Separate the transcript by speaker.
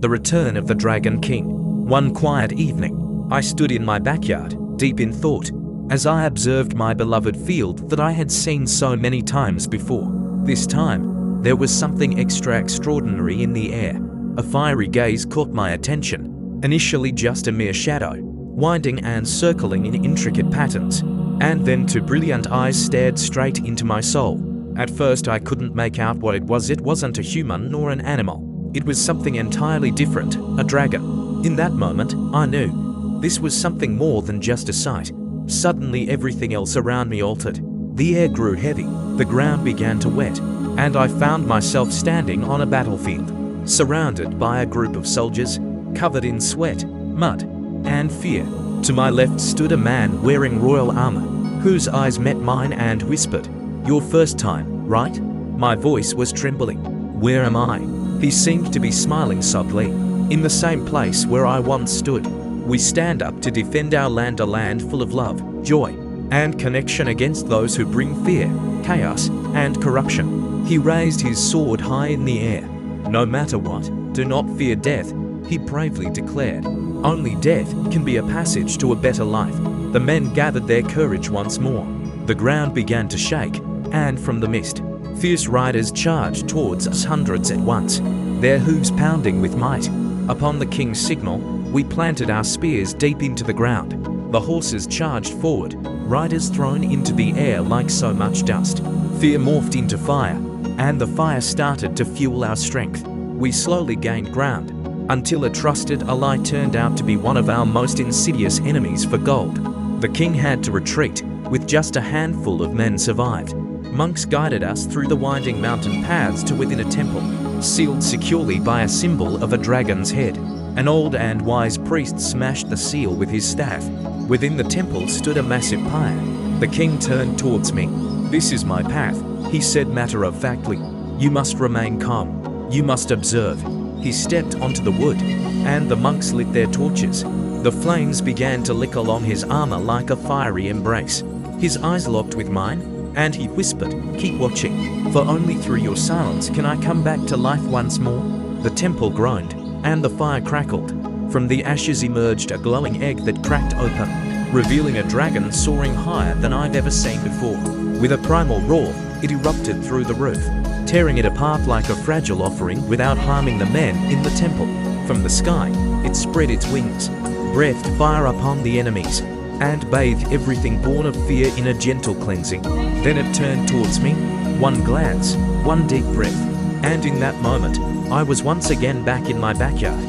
Speaker 1: The Return of the Dragon King. One quiet evening, I stood in my backyard, deep in thought, as I observed my beloved field that I had seen so many times before. This time, there was something extraordinary in the air. A fiery gaze caught my attention, initially just a mere shadow, winding and circling in intricate patterns, and then two brilliant eyes stared straight into my soul. At first I couldn't make out what it was. It wasn't a human nor an animal. It was something entirely different, a dragon. In that moment, I knew this was something more than just a sight. Suddenly everything else around me altered. The air grew heavy, the ground began to wet, and I found myself standing on a battlefield, surrounded by a group of soldiers, covered in sweat, mud, and fear. To my left stood a man wearing royal armor, whose eyes met mine and whispered, "Your first time, right?" My voice was trembling. "Where am I?" He seemed to be smiling softly. "In the same place where I once stood. We stand up to defend our land, a land full of love, joy, and connection against those who bring fear, chaos, and corruption." He raised his sword high in the air. "No matter what, do not fear death," he bravely declared. "Only death can be a passage to a better life." The men gathered their courage once more. The ground began to shake, and from the mist, fierce riders charged towards us, hundreds at once, their hooves pounding with might. Upon the king's signal, we planted our spears deep into the ground. The horses charged forward, riders thrown into the air like so much dust. Fear morphed into fire, and the fire started to fuel our strength. We slowly gained ground, until a trusted ally turned out to be one of our most insidious enemies for gold. The king had to retreat, with just a handful of men survived. Monks guided us through the winding mountain paths to within a temple, sealed securely by a symbol of a dragon's head. An old and wise priest smashed the seal with his staff. Within the temple stood a massive pyre. The king turned towards me. "This is my path," he said matter-of-factly. "You must remain calm. You must observe." He stepped onto the wood, and the monks lit their torches. The flames began to lick along his armor like a fiery embrace. His eyes locked with mine, and he whispered, "Keep watching, for only through your silence can I come back to life once more." The temple groaned, and the fire crackled. From the ashes emerged a glowing egg that cracked open, revealing a dragon soaring higher than I've ever seen before. With a primal roar, it erupted through the roof, tearing it apart like a fragile offering without harming the men in the temple. From the sky, it spread its wings, breathed fire upon the enemies, and bathed everything born of fear in a gentle cleansing. Then it turned towards me, one glance, one deep breath, and in that moment, I was once again back in my backyard,